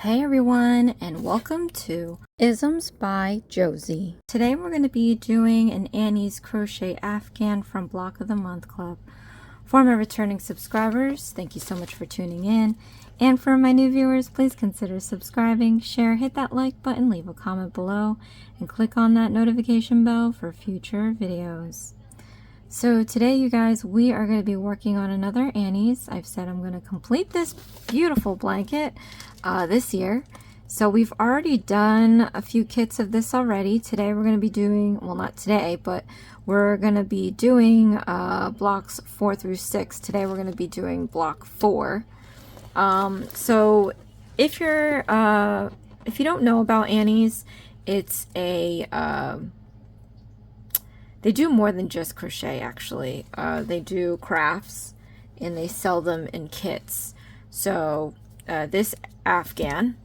Hey everyone, and welcome to Isms by Josie. Today we're going to be doing an Annie's Crochet Afghan from Block of the Month Club. For my returning subscribers, thank you so much for tuning in. And for my new viewers, please consider subscribing, share, hit that like button, leave a comment below, and click on that notification bell for future videos. So today, you guys, we are going to be working on another Annie's. I've said I'm going to complete this beautiful blanket this year. So we've already done a few kits of this already. Today we're going to be doing, well, not today, but we're going to be doing blocks 4 through 6. Today we're going to be doing block 4. So if you don't know about Annie's, it's a they do more than just crochet, actually. They do crafts, and they sell them in kits. So this Afghan,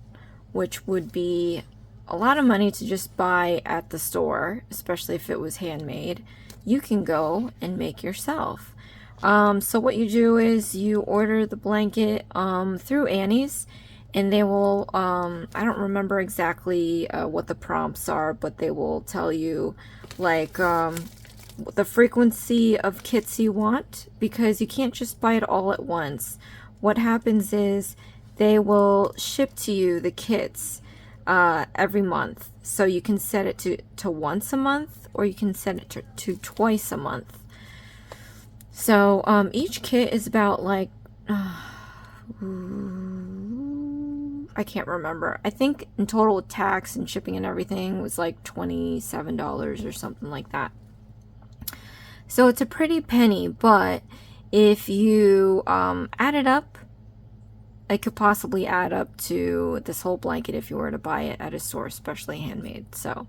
which would be a lot of money to just buy at the store, especially if it was handmade, you can go and make yourself. So what you do is you order the blanket through Annie's, and they will, I don't remember exactly what the prompts are, but they will tell you, like, the frequency of kits you want, because you can't just buy it all at once. What happens is they will ship to you the kits every month. So you can set it to once a month, or you can set it to twice a month. So each kit is about, like, I can't remember. I think in total with tax and shipping and everything was like $27 or something like that. So it's a pretty penny, but if you add it up, it could possibly add up to this whole blanket if you were to buy it at a store, especially handmade. So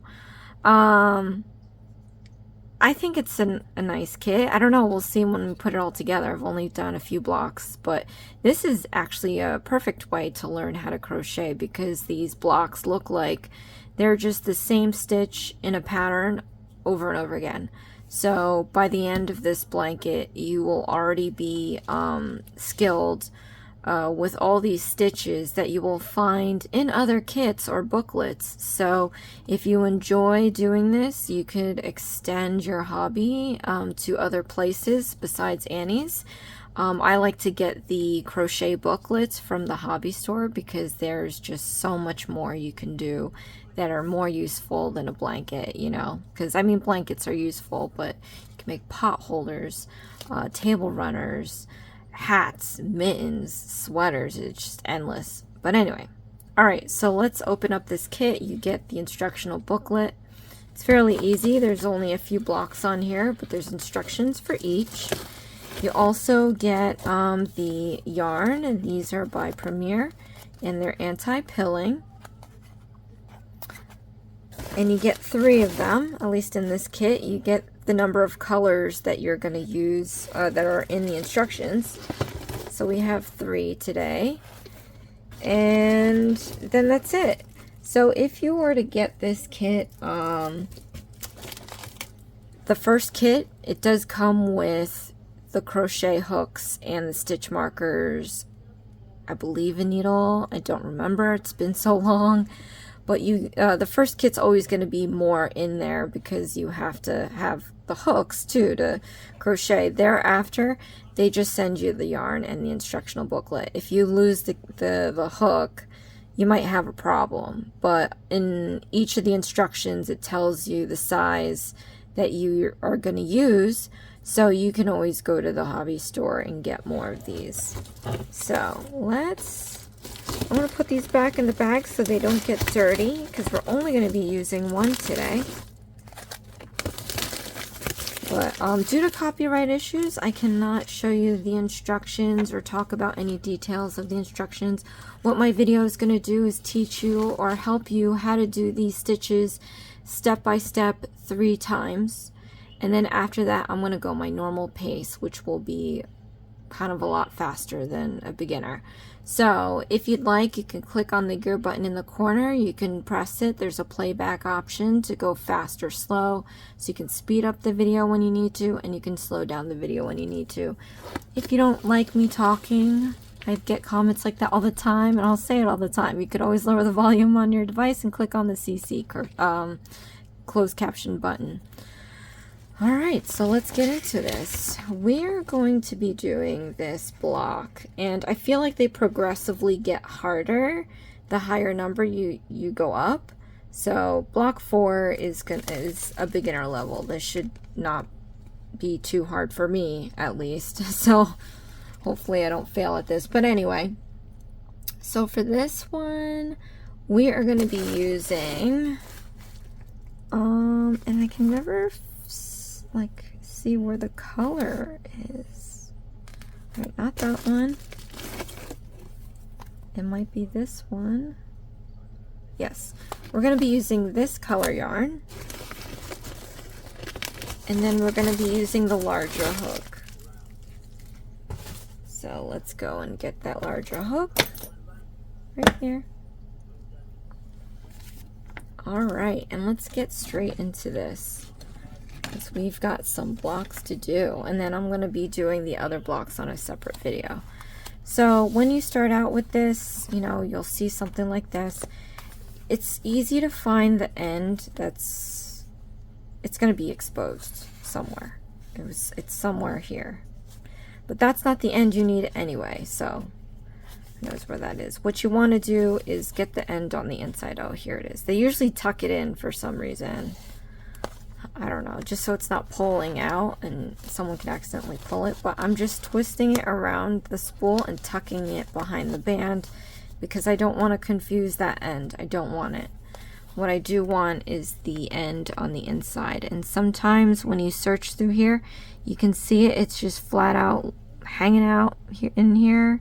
I think it's a nice kit. I don't know, we'll see when we put it all together. I've only done a few blocks, but this is actually a perfect way to learn how to crochet, because these blocks look like they're just the same stitch in a pattern over and over again. So by the end of this blanket, you will already be skilled with all these stitches that you will find in other kits or booklets. So if you enjoy doing this, you could extend your hobby to other places besides Annie's. I like to get the crochet booklets from the hobby store, because there's just so much more you can do that are more useful than a blanket, you know, because I mean, blankets are useful, but you can make pot holders, table runners, hats, mittens, sweaters. It's just endless. But anyway, all right, so let's open up this kit. You get the instructional booklet. It's fairly easy. There's only a few blocks on here, but there's instructions for each. You also get the yarn, and these are by Premier, and they're anti-pilling. And you get 3 of them, at least in this kit. You get the number of colors that you're going to use that are in the instructions. So we have 3 today. And then that's it. So if you were to get this kit, the first kit, it does come with the crochet hooks and the stitch markers. I believe a needle. I don't remember. It's been so long. But you, the first kit's always going to be more in there, because you have to have the hooks too to crochet. Thereafter, they just send you the yarn and the instructional booklet. If you lose the hook, you might have a problem. But in each of the instructions, it tells you the size that you are going to use, so you can always go to the hobby store and get more of these. So I'm going to put these back in the bag so they don't get dirty, because we're only going to be using 1 today. But due to copyright issues, I cannot show you the instructions or talk about any details of the instructions. What my video is going to do is teach you or help you how to do these stitches step by step 3 times. And then after that, I'm going to go my normal pace, which will be kind of a lot faster than a beginner. So if you'd like, you can click on the gear button in the corner. You can press it. There's a playback option to go fast or slow. So you can speed up the video when you need to, and you can slow down the video when you need to. If you don't like me talking, I get comments like that all the time, and I'll say it all the time. You could always lower the volume on your device and click on the CC closed caption button. Alright, so let's get into this. We're going to be doing this block, and I feel like they progressively get harder the higher number you go up. So block 4 is a beginner level. This should not be too hard for me, at least. So hopefully I don't fail at this. But anyway, so for this one, we are going to be using, and I can never like see where the color is. Right, not that one. It might be this one. Yes, we're going to be using this color yarn, and then we're going to be using the larger hook. So let's go and get that larger hook right here. All right, and let's get straight into this, because we've got some blocks to do, and then I'm going to be doing the other blocks on a separate video. So when you start out with this, you know, you'll see something like this. It's easy to find the end it's going to be exposed somewhere. It's somewhere here, but that's not the end you need anyway, so who knows where that is. What you want to do is get the end on the inside. Oh, here it is. They usually tuck it in for some reason. I don't know, just so it's not pulling out and someone could accidentally pull it, but I'm just twisting it around the spool and tucking it behind the band because I don't want to confuse that end. I don't want it. What I do want is the end on the inside, and sometimes when you search through here, you can see it. It's just flat out hanging out here in here,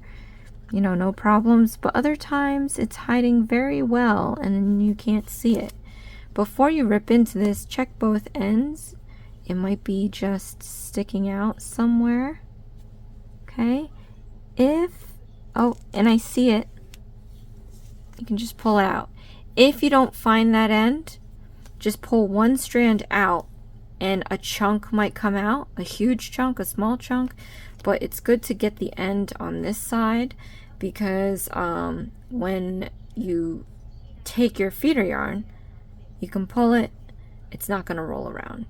you know, no problems, but other times it's hiding very well and you can't see it. Before you rip into this, check both ends. It might be just sticking out somewhere. Okay. Oh, and I see it, you can just pull it out. If you don't find that end, just pull one strand out and a chunk might come out, a huge chunk, a small chunk, but it's good to get the end on this side because when you take your feeder yarn, you can pull it, it's not going to roll around.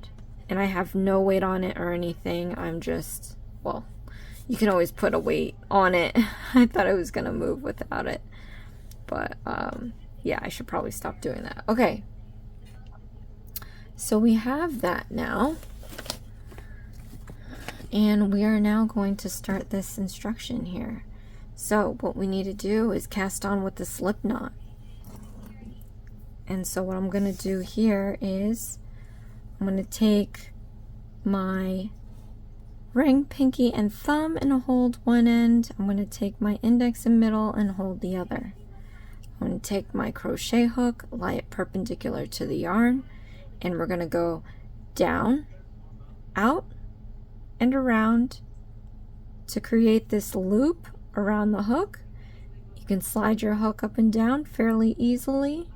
And I have no weight on it or anything. I'm just, well, you can always put a weight on it. I thought it was going to move without it. But yeah, I should probably stop doing that. Okay. So we have that now. And we are now going to start this instruction here. So what we need to do is cast on with the slip knot. And so what I'm going to do here is I'm going to take my ring, pinky, and thumb and hold one end. I'm going to take my index and middle and hold the other. I'm going to take my crochet hook, lie it perpendicular to the yarn, and we're going to go down, out, and around to create this loop around the hook. You can slide your hook up and down fairly easily.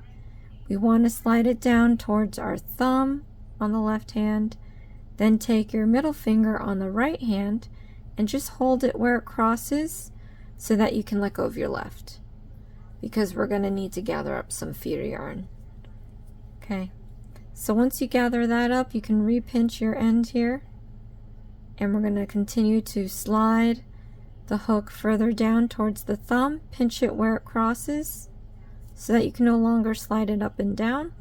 We want to slide it down towards our thumb on the left hand, then take your middle finger on the right hand and just hold it where it crosses so that you can let go of your left, because we're going to need to gather up some feeder yarn. Okay, so once you gather that up, you can repinch your end here, and we're going to continue to slide the hook further down towards the thumb, pinch it where it crosses so that you can no longer slide it up and down,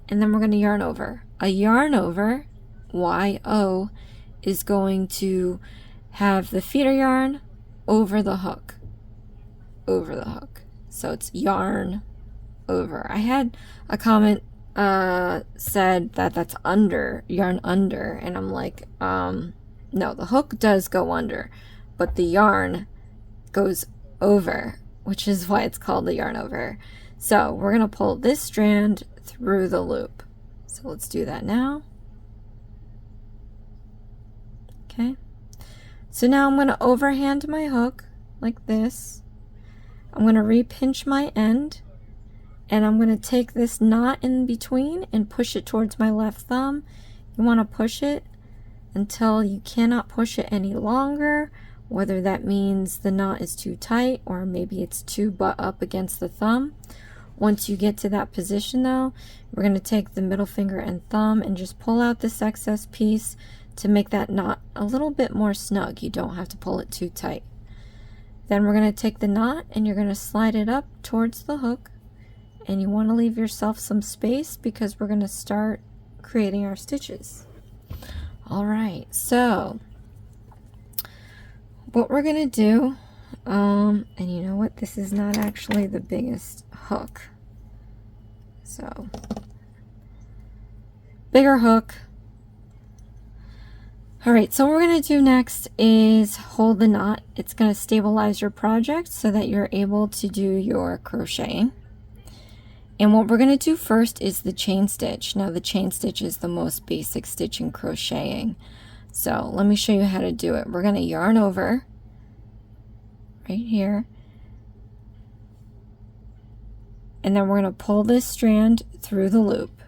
and then we're going to yarn over. A yarn over, Y-O, is going to have the feeder yarn over the hook, so it's yarn over. I had a comment said that that's under, yarn under, and I'm like, no, the hook does go under, but the yarn goes over, which is why it's called the yarn over. So we're going to pull this strand through the loop. So let's do that now. Okay. So now I'm going to overhand my hook like this. I'm going to repinch my end, and I'm going to take this knot in between and push it towards my left thumb. You want to push it until you cannot push it any longer, whether that means the knot is too tight or maybe it's too butt up against the thumb. Once you get to that position though, we're going to take the middle finger and thumb and just pull out this excess piece to make that knot a little bit more snug. You don't have to pull it too tight. Then we're going to take the knot and you're going to slide it up towards the hook, and you want to leave yourself some space because we're going to start creating our stitches. Alright, so what we're going to do, and you know what, this is not actually the biggest hook, so bigger hook. Alright, so what we're going to do next is hold the knot. It's going to stabilize your project so that you're able to do your crocheting. And what we're going to do first is the chain stitch. Now the chain stitch is the most basic stitch in crocheting. So let me show you how to do it. We're going to yarn over right here. And then we're going to pull this strand through the loop.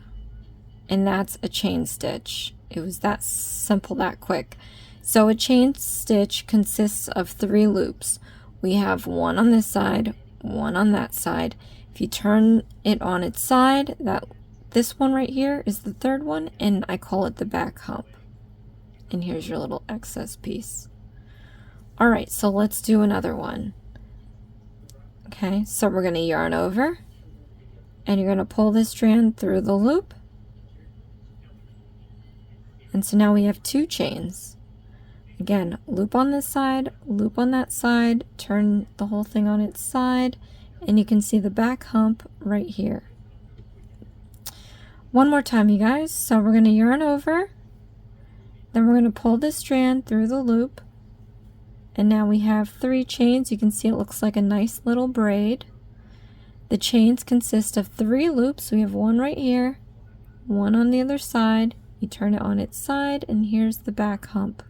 And that's a chain stitch. It was that simple, that quick. So a chain stitch consists of 3 loops. We have one on this side, one on that side. If you turn it on its side, this one right here is the 3rd one, and I call it the back hump. And here's your little excess piece. Alright, so let's do another one. Okay, so we're going to yarn over, and you're going to pull this strand through the loop. And so now we have 2 chains. Again, loop on this side, loop on that side, turn the whole thing on its side, and you can see the back hump right here. One more time, you guys. So we're going to yarn over, then we're going to pull this strand through the loop, and now we have 3 chains. You can see it looks like a nice little braid. The chains consist of 3 loops. We have one right here, one on the other side. You turn it on its side, and here's the back hump.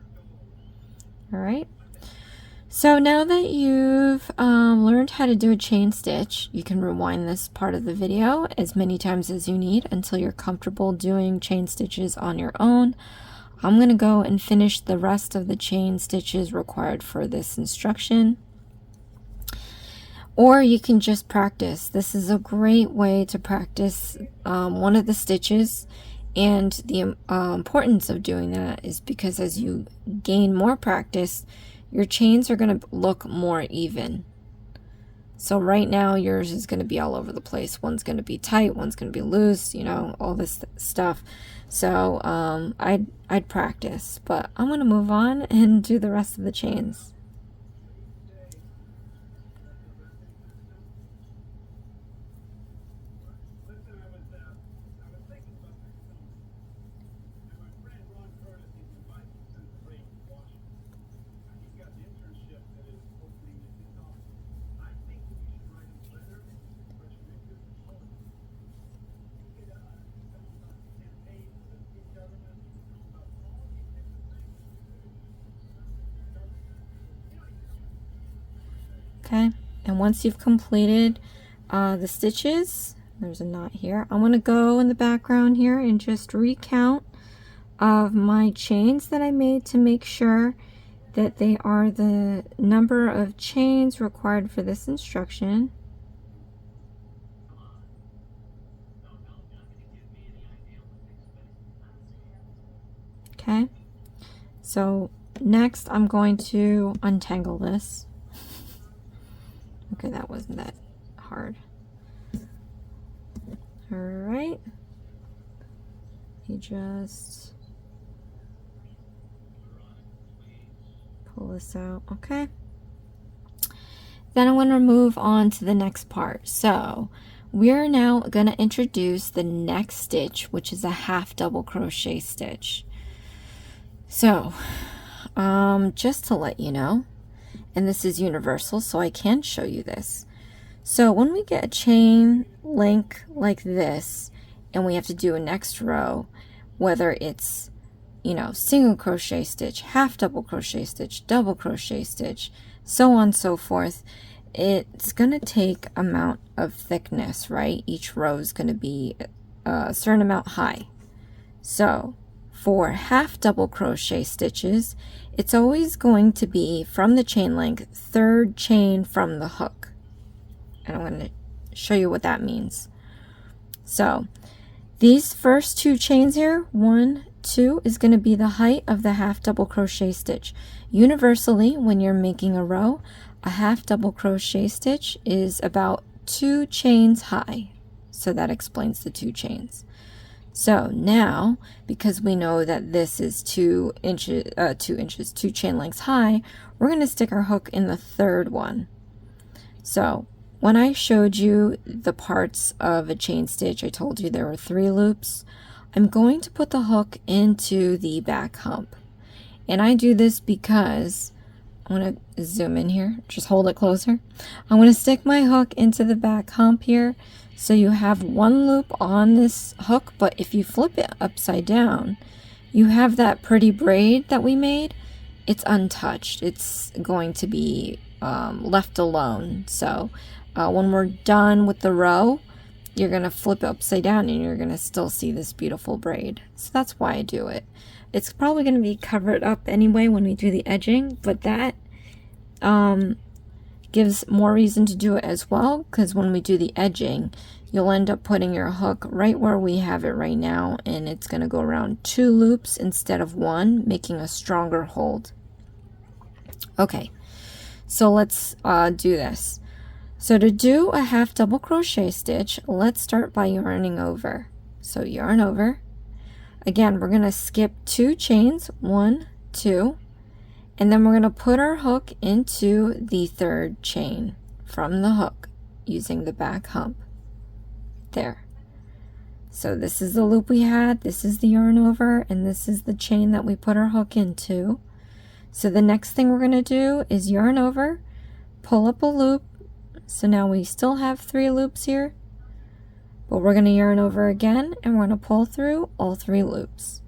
Alright, so now that you've learned how to do a chain stitch, you can rewind this part of the video as many times as you need until you're comfortable doing chain stitches on your own. I'm going to go and finish the rest of the chain stitches required for this instruction. Or you can just practice. This is a great way to practice one of the stitches. And the importance of doing that is because as you gain more practice, your chains are going to look more even. So right now yours is going to be all over the place. One's going to be tight, one's going to be loose, you know, all this stuff. So I'd practice, but I'm going to move on and do the rest of the chains. Okay, and once you've completed the stitches, there's a knot here. I'm going to go in the background here and just recount of my chains that I made to make sure that they are the number of chains required for this instruction. Okay, so next I'm going to untangle this. Okay, that wasn't that hard. All right, you just pull this out. Okay, then I'm going to move on to the next part. So we're now going to introduce the next stitch, which is a half double crochet stitch. So just to let you know, and this is universal, so I can show you this. So when we get a chain link like this, and we have to do a next row, whether it's, you know, single crochet stitch, half double crochet stitch, double crochet stitch, so on and so forth, it's going to take amount of thickness, right? Each row is going to be a certain amount high. So for half double crochet stitches, it's always going to be from the chain length, third chain from the hook. And I'm going to show you what that means. So these first two chains here, 1, 2, is going to be the height of the half double crochet stitch. Universally, when you're making a row, a half double crochet stitch is about 2 chains high. So that explains the 2 chains. So now, because we know that this is 2 chain lengths high, we're going to stick our hook in the third one. So when I showed you the parts of a chain stitch, I told you there were 3 loops. I'm going to put the hook into the back hump. And I do this because, I'm going to zoom in here, just hold it closer. I'm going to stick my hook into the back hump here. So you have 1 loop on this hook, but if you flip it upside down, you have that pretty braid that we made. It's untouched. It's going to be left alone. So when we're done with the row, you're going to flip it upside down and you're going to still see this beautiful braid. So that's why I do it. It's probably going to be covered up anyway when we do the edging, but that gives more reason to do it as well, because when we do the edging, you'll end up putting your hook right where we have it right now, and it's going to go around 2 loops instead of 1, making a stronger hold. Okay, so let's do this. So to do a half double crochet stitch, let's start by yarning over. So yarn over. Again, we're going to skip 2 chains, 1, 2, and then we're going to put our hook into the third chain from the hook using the back hump. There. So this is the loop we had, this is the yarn over, and this is the chain that we put our hook into. So the next thing we're going to do is yarn over, pull up a loop. So now we still have 3 loops here, but we're going to yarn over again and we're going to pull through all 3 loops.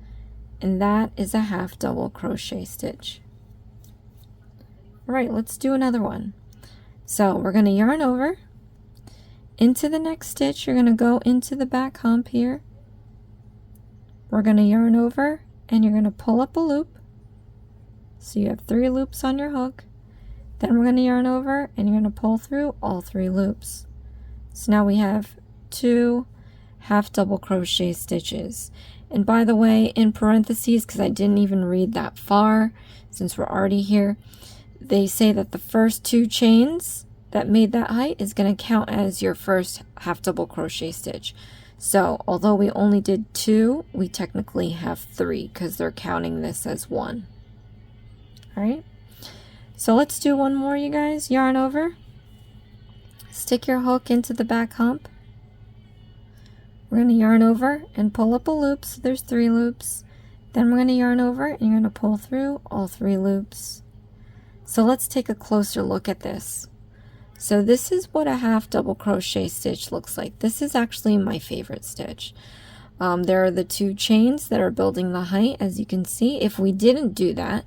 And that is a half double crochet stitch. All right, let's do another one. So we're going to yarn over. Into the next stitch, you're going to go into the back hump here. We're going to yarn over and you're going to pull up a loop. So you have 3 loops on your hook. Then we're going to yarn over and you're going to pull through all 3 loops. So now we have 2 half double crochet stitches. And by the way, in parentheses, because I didn't even read that far since we're already here, they say that the first 2 chains that made that height is going to count as your first half double crochet stitch. So although we only did 2, we technically have 3 because they're counting this as 1. All right, so let's do one more, you guys. Yarn over, stick your hook into the back hump. We're going to yarn over and pull up a loop, so there's 3 loops. Then we're going to yarn over and you're going to pull through all 3 loops. So let's take a closer look at this. So this is what a half double crochet stitch looks like. This is actually my favorite stitch. There are the 2 chains that are building the height, as you can see. If we didn't do that,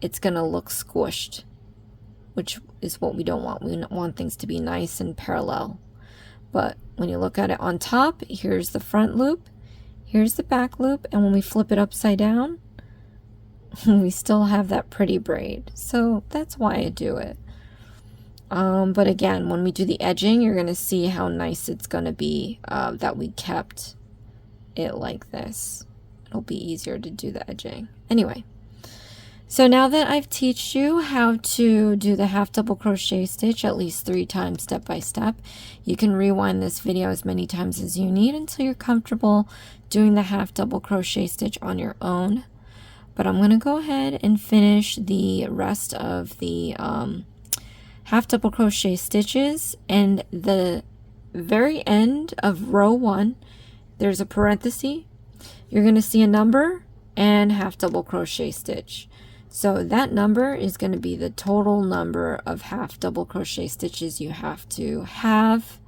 it's going to look squished, which is what we don't want. We want things to be nice and parallel. But when you look at it on top, here's the front loop, here's the back loop, and when we flip it upside down, we still have that pretty braid. So that's why I do it. But again, when we do the edging, you're going to see how nice it's going to be that we kept it like this. It'll be easier to do the edging. Anyway, so now that I've taught you how to do the half double crochet stitch at least 3 times step by step, you can rewind this video as many times as you need until you're comfortable doing the half double crochet stitch on your own. But I'm going to go ahead and finish the rest of the half double crochet stitches, and the very end of row 1, there's a parenthesis. You're going to see a number and half double crochet stitch. So that number is going to be the total number of half double crochet stitches you have to have.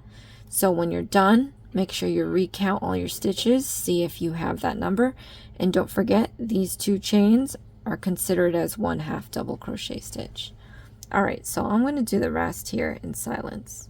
So when you're done, make sure you recount all your stitches, see if you have that number, and don't forget these 2 chains are considered as 1 half double crochet stitch. All right, so I'm going to do the rest here in silence.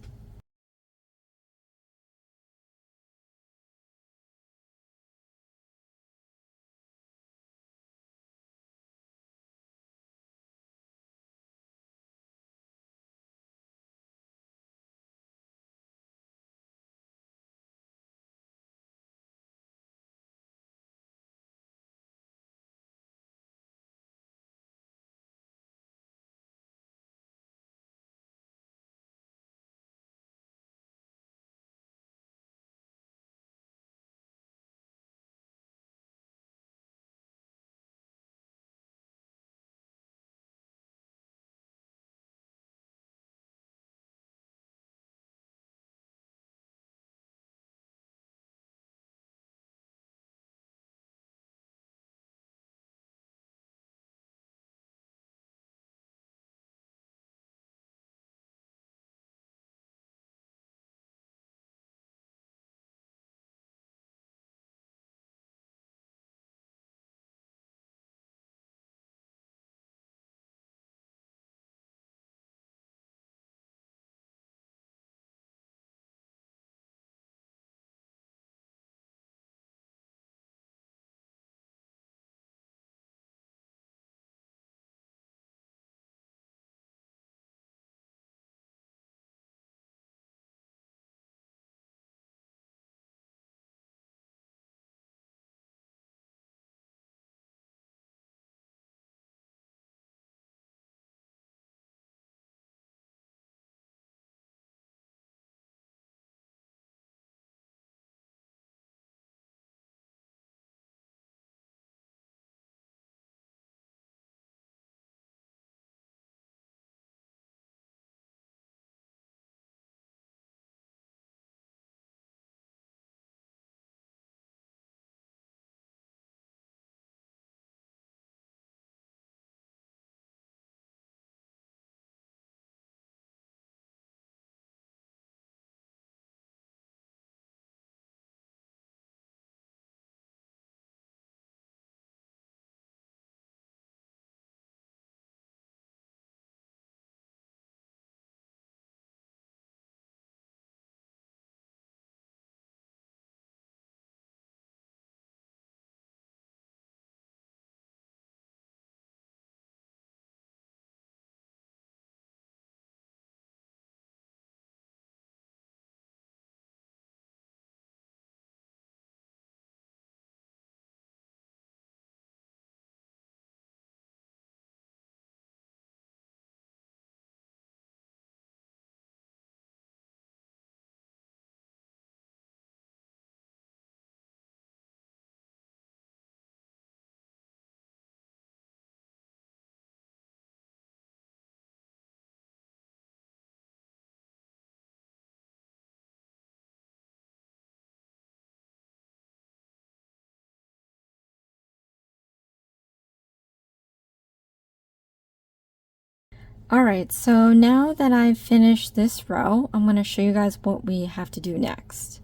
Alright, so now that I've finished this row, I'm going to show you guys what we have to do next.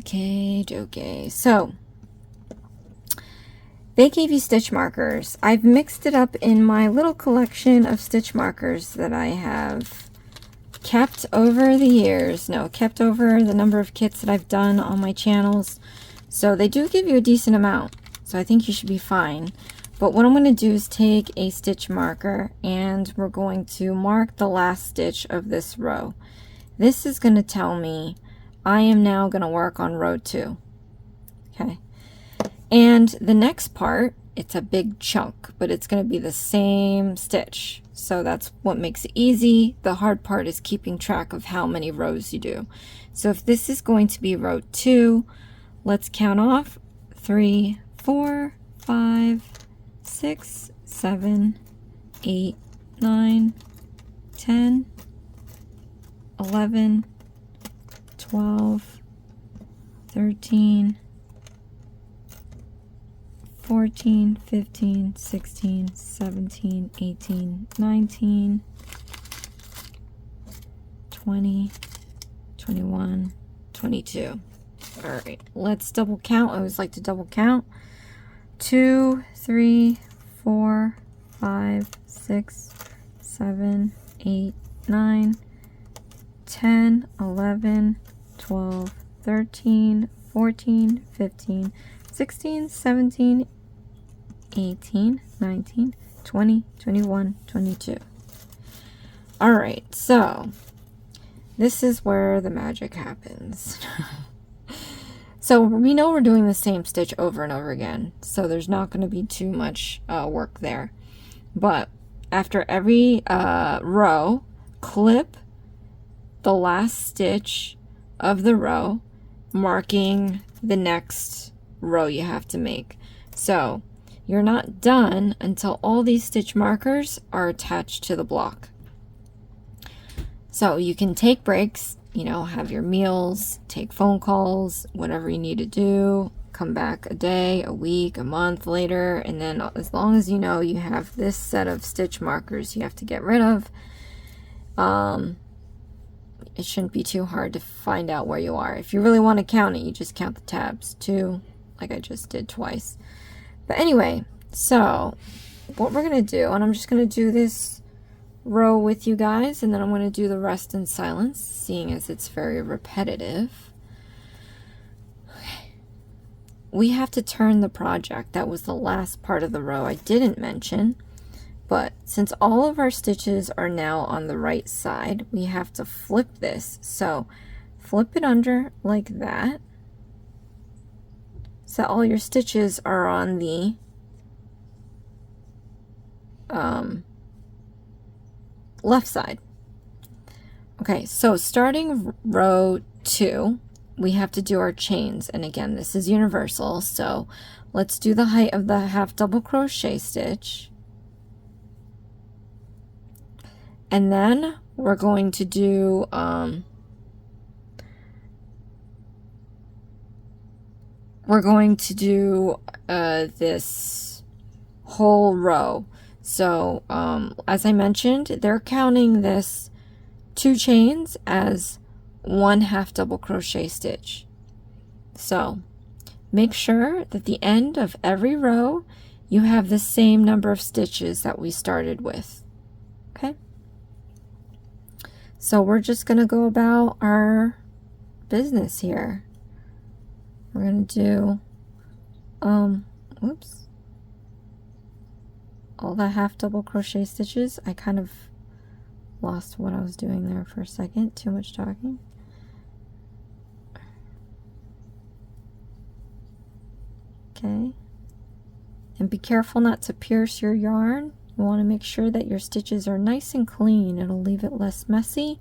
Okay. So, they gave you stitch markers. I've mixed it up in my little collection of stitch markers that I have kept over the years. No, kept over the number of kits that I've done on my channels. So they do give you a decent amount. So I think you should be fine. But what I'm going to do is take a stitch marker and we're going to mark the last stitch of this row. This is going to tell me I am now going to work on row 2. Okay. And the next part, it's a big chunk, but it's going to be the same stitch. So that's what makes it easy. The hard part is keeping track of how many rows you do. So if this is going to be row 2, let's count off 3, 4, 5, 6, 7, 8, 9, 10, 11, 12, 13, 14, 15, 16, 17, 18, 19, 20, 21, 22. All right, let's double count. I always like to double count. 2, 3, 4, 5, 6, 7, 8, 9, 10, 11, 12, 13, 14, 15, 16, 17, 18, 19, 20, 21, 22. All right, so this is where the magic happens. So we know we're doing the same stitch over and over again, so there's not going to be too much work there. But after every row, clip the last stitch of the row, marking the next row you have to make. So you're not done until all these stitch markers are attached to the block. So you can take breaks, you know, have your meals, take phone calls, whatever you need to do, come back a day, a week, a month later, and then as long as you know you have this set of stitch markers you have to get rid of, it shouldn't be too hard to find out where you are. If you really want to count it, you just count the tabs, 2, like I just did twice. But anyway, so what we're going to do, and I'm just going to do this row with you guys, and then I'm going to do the rest in silence, seeing as it's very repetitive. Okay. We have to turn the project. That was the last part of the row I didn't mention. But since all of our stitches are now on the right side, we have to flip this. So flip it under like that. So all your stitches are on the left side. Okay, so starting row 2, we have to do our chains. And again, this is universal. So let's do the height of the half double crochet stitch. And then we're going to do this whole row. So as I mentioned, they're counting this 2 chains as 1 half double crochet stitch. So make sure that the end of every row you have the same number of stitches that we started with. Okay? So we're just going to go about our business here. We're going to do, whoops, all the half double crochet stitches. I kind of lost what I was doing there for a second. Too much talking. Okay. And be careful not to pierce your yarn. You want to make sure that your stitches are nice and clean. It'll leave it less messy.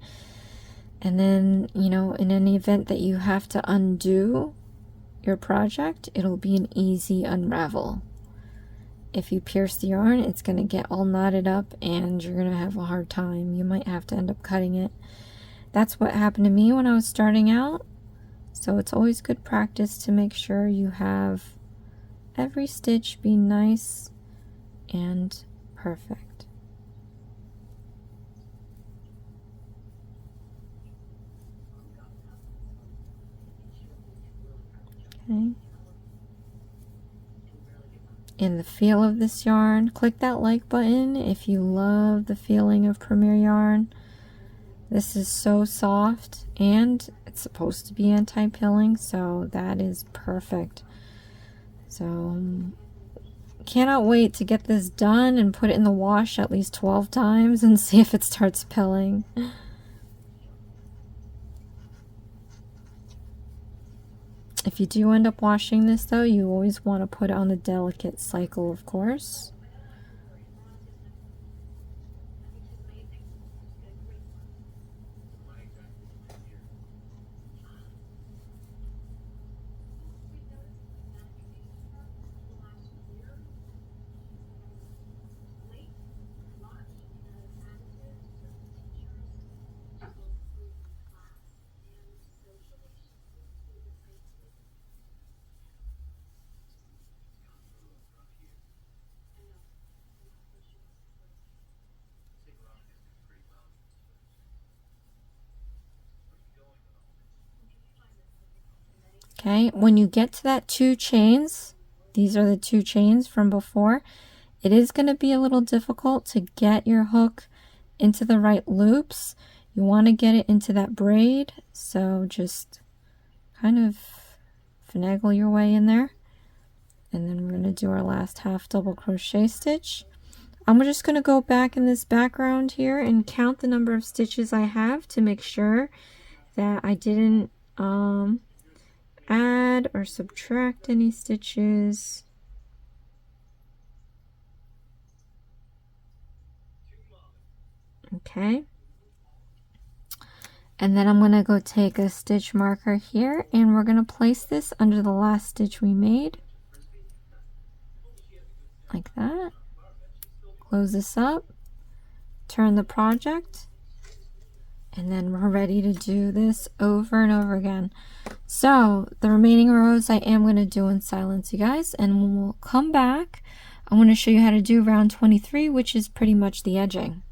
And then, you know, in any event that you have to undo your project, it'll be an easy unravel. If you pierce the yarn, it's going to get all knotted up and you're going to have a hard time. You might have to end up cutting it. That's what happened to me when I was starting out. So it's always good practice to make sure you have every stitch be nice and perfect. Okay. And the feel of this yarn, click that like button if you love the feeling of Premier yarn. This is so soft, and it's supposed to be anti-pilling, so that is perfect. So cannot wait to get this done and put it in the wash at least 12 times and see if it starts pilling. If you do end up washing this though, you always want to put it on the delicate cycle, of course. Okay, when you get to that 2 chains, these are the 2 chains from before, it is going to be a little difficult to get your hook into the right loops. You want to get it into that braid, so just kind of finagle your way in there. And then we're going to do our last half double crochet stitch. I'm just going to go back in this background here and count the number of stitches I have to make sure that I didn't add or subtract any stitches. Okay. And then I'm going to go take a stitch marker here and we're going to place this under the last stitch we made. Like that. Close this up. Turn the project. And then we're ready to do this over and over again. So the remaining rows I am going to do in silence, you guys, and when we'll come back, I'm going to show you how to do round 23, which is pretty much the edging.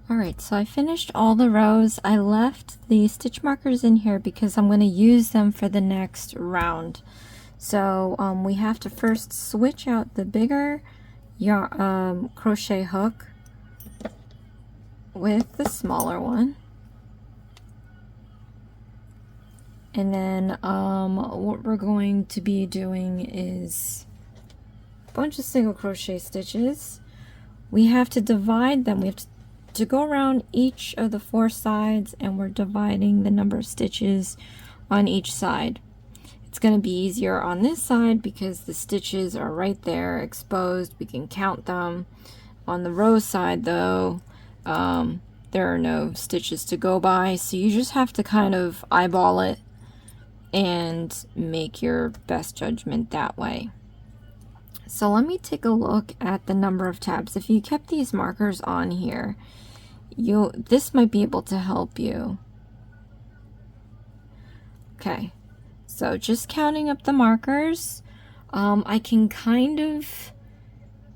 Alright, so I finished all the rows. I left the stitch markers in here because I'm going to use them for the next round. So we have to first switch out the bigger crochet hook with the smaller one. And then what we're going to be doing is a bunch of single crochet stitches. We have to divide them. We have to go around each of the 4 sides, and we're dividing the number of stitches on each side. It's going to be easier on this side because the stitches are right there exposed. We can count them. On the row side though, there are no stitches to go by, so you just have to kind of eyeball it and make your best judgment that way. So let me take a look at the number of tabs. If you kept these markers on here, this might be able to help you. Okay, so just counting up the markers, I can kind of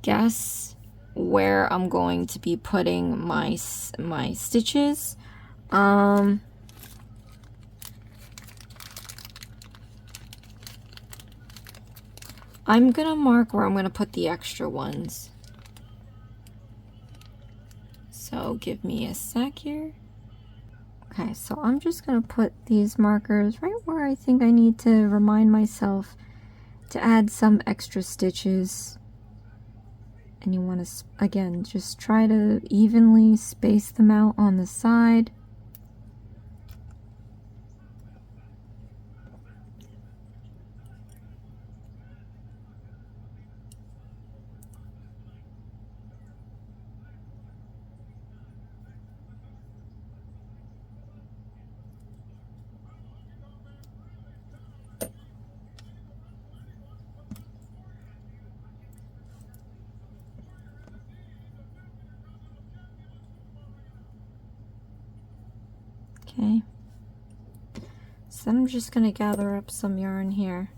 guess where I'm going to be putting my stitches. I'm gonna mark where I'm gonna put the extra ones. So give me a sec here. Okay, so I'm just gonna put these markers right where I think I need to remind myself to add some extra stitches. And you want to, again, just try to evenly space them out on the side. Okay, so then I'm just going to gather up some yarn here.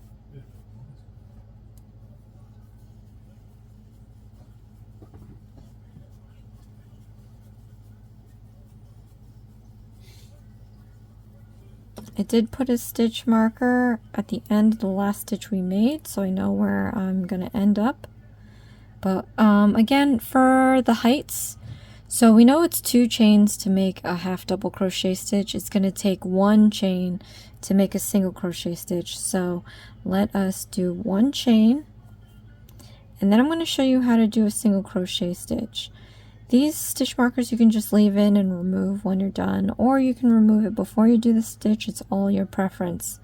I did put a stitch marker at the end of the last stitch we made, so I know where I'm going to end up. But again, for the heights, so we know it's 2 chains to make a half double crochet stitch. It's going to take 1 chain to make a single crochet stitch. So let us do 1 chain, and then I'm going to show you how to do a single crochet stitch. These stitch markers you can just leave in and remove when you're done, or you can remove it before you do the stitch. It's all your preference.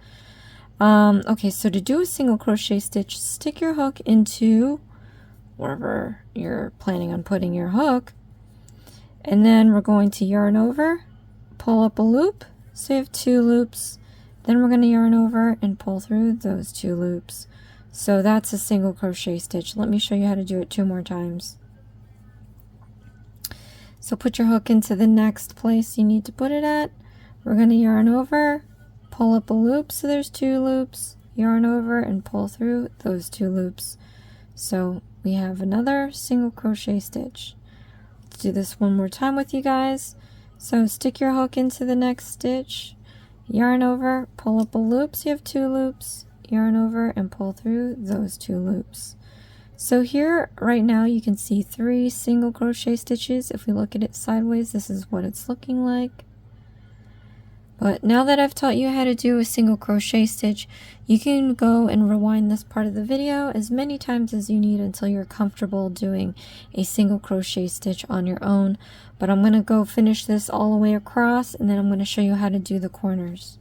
Okay, so to do a single crochet stitch, stick your hook into wherever you're planning on putting your hook, and then we're going to yarn over, pull up a loop, so you have 2 loops, then we're going to yarn over and pull through those 2 loops. So that's a single crochet stitch. Let me show you how to do it 2 more times. So put your hook into the next place you need to put it at. We're going to yarn over, pull up a loop, so there's 2 loops, yarn over and pull through those 2 loops. So we have another single crochet stitch. Let's do this one more time with you guys. So stick your hook into the next stitch, yarn over, pull up a loop, so you have 2 loops, yarn over and pull through those 2 loops. So here right now you can see 3 single crochet stitches. If we look at it sideways, this is what it's looking like. But now that I've taught you how to do a single crochet stitch, you can go and rewind this part of the video as many times as you need until you're comfortable doing a single crochet stitch on your own. But I'm going to go finish this all the way across, and then I'm going to show you how to do the corners.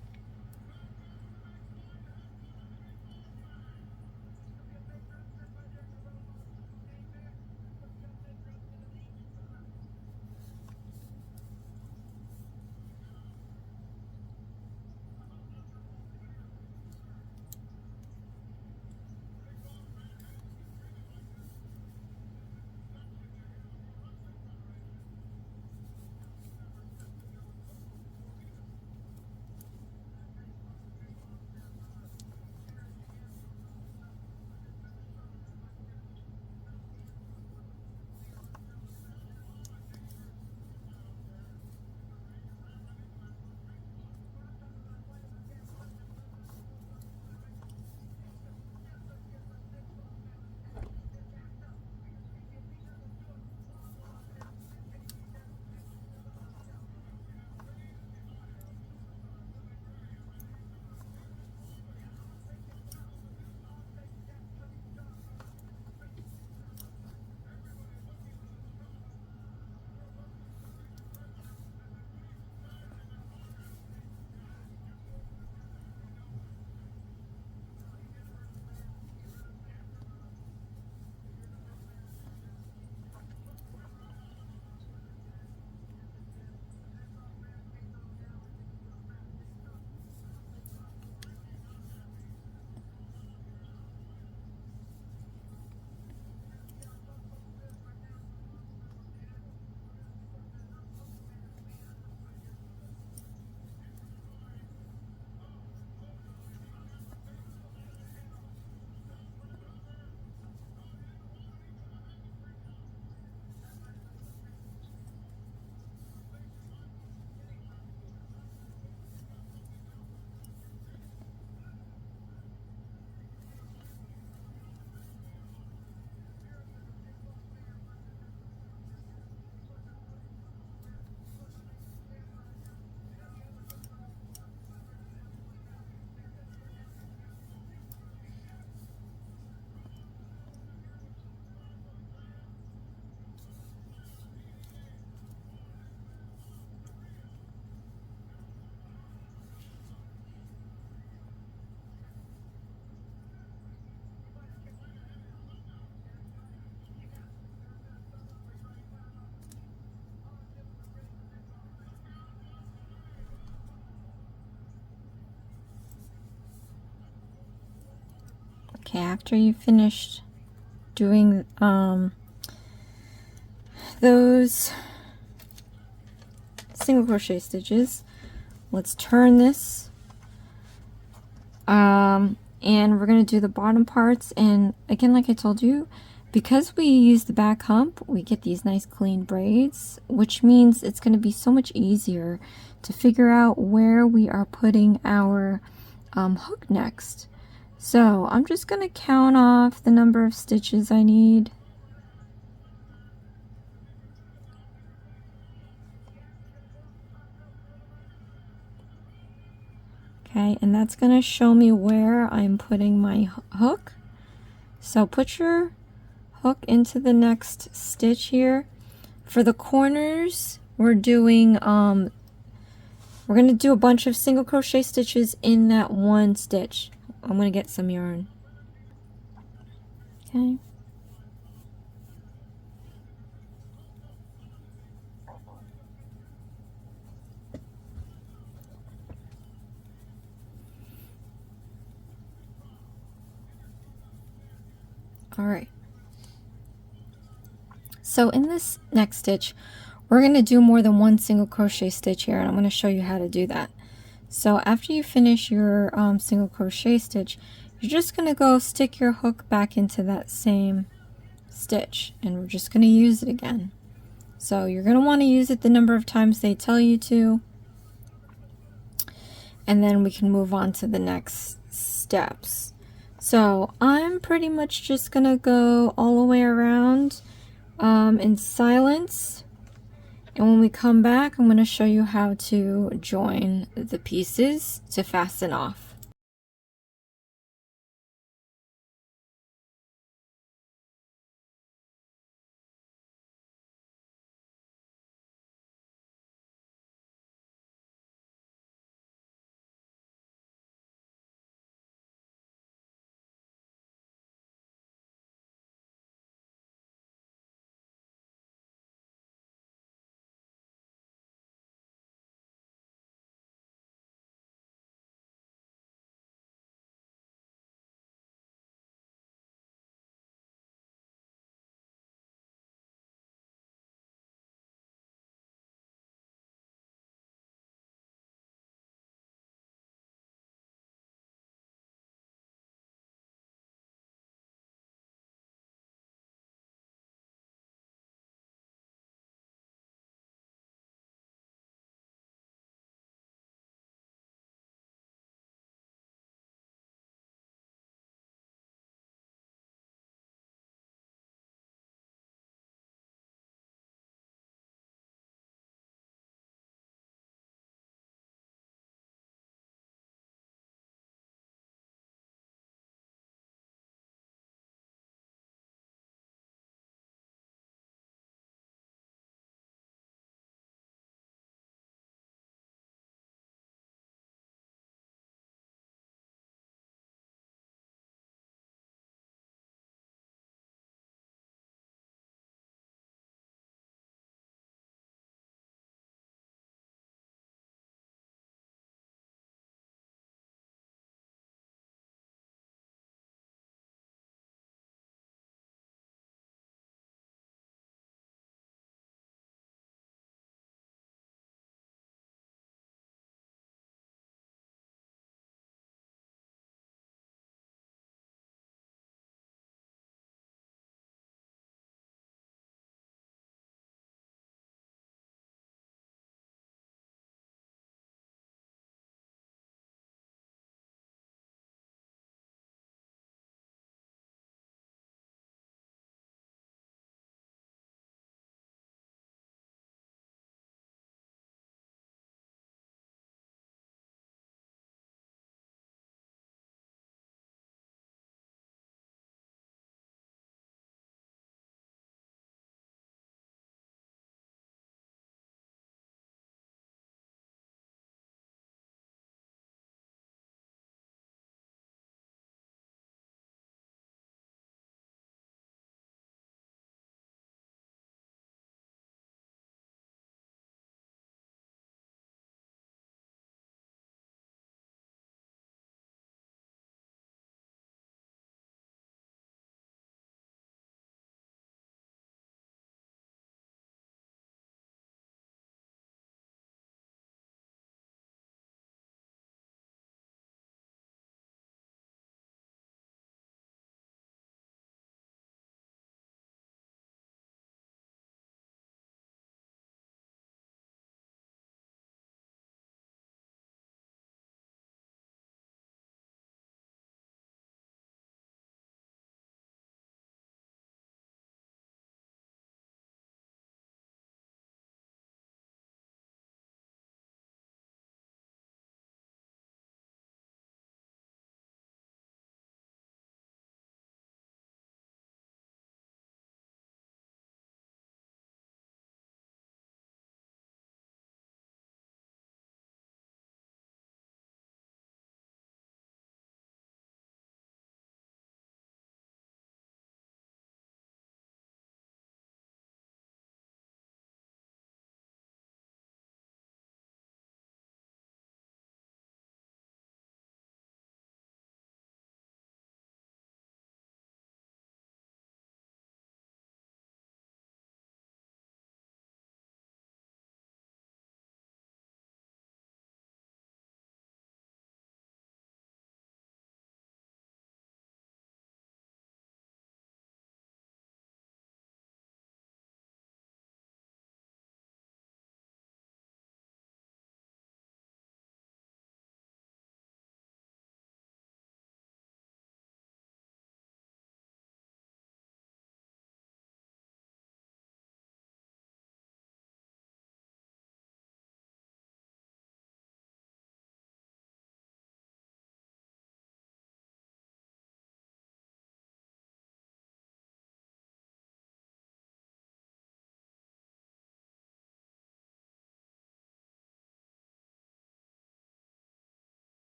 Okay, after you finished doing those single crochet stitches, let's turn this, and we're going to do the bottom parts. And again, like I told you, because we use the back hump, we get these nice clean braids, which means it's going to be so much easier to figure out where we are putting our hook next. So I'm just going to count off the number of stitches I need. Okay, and that's going to show me where I'm putting my hook. So put your hook into the next stitch here. For the corners, we're doing we're going to do a bunch of single crochet stitches in that one stitch. I'm going to get some yarn. Okay. All right. So in this next stitch, we're going to do more than one single crochet stitch here, and I'm going to show you how to do that. So after you finish your single crochet stitch, you're just going to go stick your hook back into that same stitch, and we're just going to use it again. So you're going to want to use it the number of times they tell you to, and then we can move on to the next steps. So I'm pretty much just going to go all the way around in silence. And when we come back, I'm going to show you how to join the pieces to fasten off.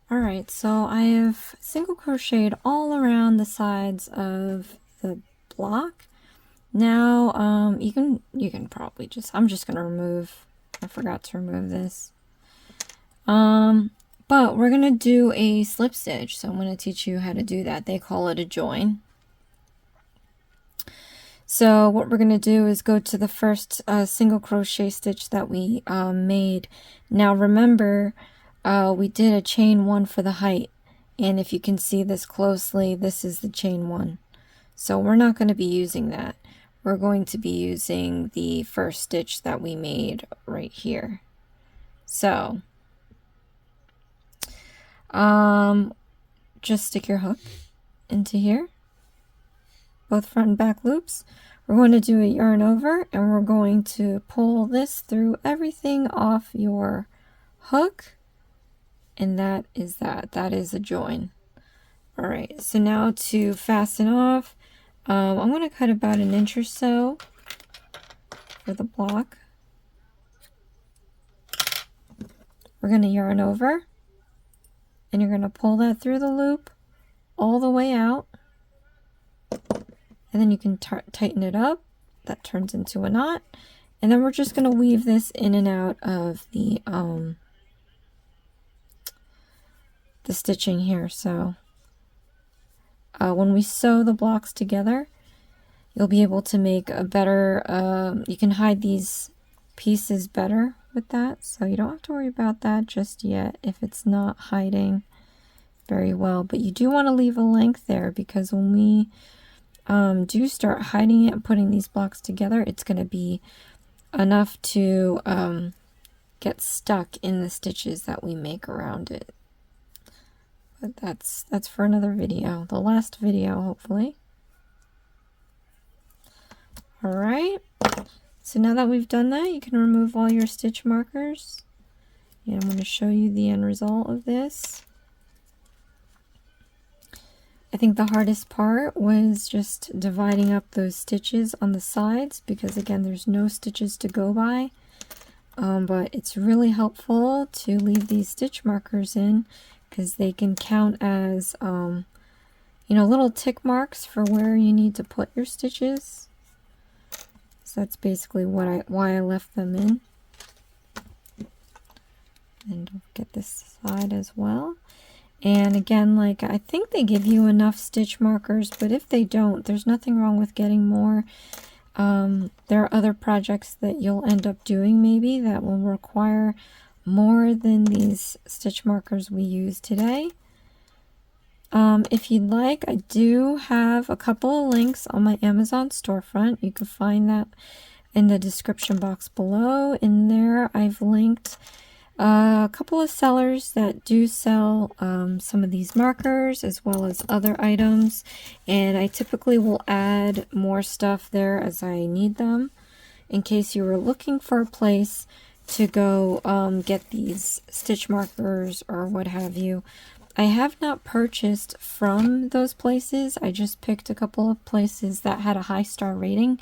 Alright, so I have single crocheted all around the sides of the block. Now, you can probably I'm just gonna remove, I forgot to remove this. But we're gonna do a slip stitch, so I'm gonna teach you how to do that. They call it a join. So what we're gonna do is go to the first single crochet stitch that we made. Now remember, we did a chain 1 for the height, and if you can see this closely, this is the chain 1. So we're not going to be using that. We're going to be using the first stitch that we made right here. So just stick your hook into here, both front and back loops. We're going to do a yarn over, and we're going to pull this through everything off your hook. And that is a join. All right, so now to fasten off, I'm going to cut about 1 inch or so for the block. We're going to yarn over, and you're going to pull that through the loop all the way out, and then you can tighten it up. That turns into a knot, and then we're just going to weave this in and out of the stitching here. So when we sew the blocks together, you'll be able to make a better, you can hide these pieces better with that, so you don't have to worry about that just yet if it's not hiding very well. But you do want to leave a length there, because when we do start hiding it and putting these blocks together, it's going to be enough to get stuck in the stitches that we make around it. But that's for another video, the last video hopefully. Alright, so now that we've done that, you can remove all your stitch markers, and I'm going to show you the end result of this. I think the hardest part was just dividing up those stitches on the sides, because again, there's no stitches to go by. But it's really helpful to leave these stitch markers in, because they can count as little tick marks for where you need to put your stitches. So that's basically why I left them in. And don't forget this side as well. And again, like, I think they give you enough stitch markers, but if they don't, there's nothing wrong with getting more. There are other projects that you'll end up doing maybe that will require more than these stitch markers we use today. If you'd like, I do have a couple of links on my Amazon storefront. You can find that in the description box below. In there, I've linked a couple of sellers that do sell some of these markers as well as other items, and I typically will add more stuff there as I need them, in case you were looking for a place to go get these stitch markers or what have you. I have not purchased from those places. I just picked a couple of places that had a high star rating.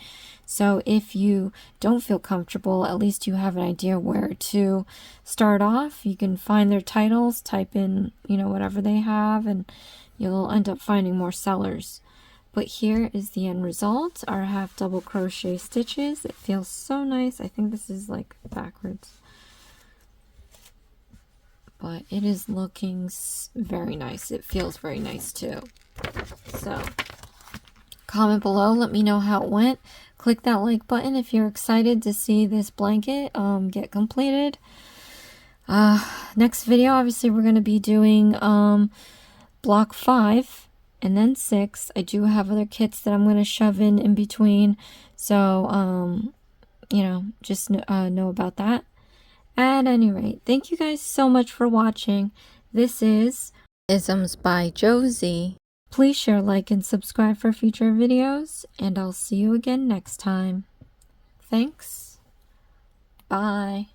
So if you don't feel comfortable, at least you have an idea where to start off. You can find their titles, type in, whatever they have, and you'll end up finding more sellers. But here is the end result, our half double crochet stitches. It feels so nice. I think this is like backwards, but it is looking very nice. It feels very nice too. So comment below, let me know how it went. Click that like button if you're excited to see this blanket get completed. Next video, obviously we're going to be doing block 5 and then 6. I do have other kits that I'm going to shove in between, so just know about that. At any rate, thank you guys so much for watching. This is Isms by Josie. Please share, like, and subscribe for future videos, and I'll see you again next time. Thanks. Bye.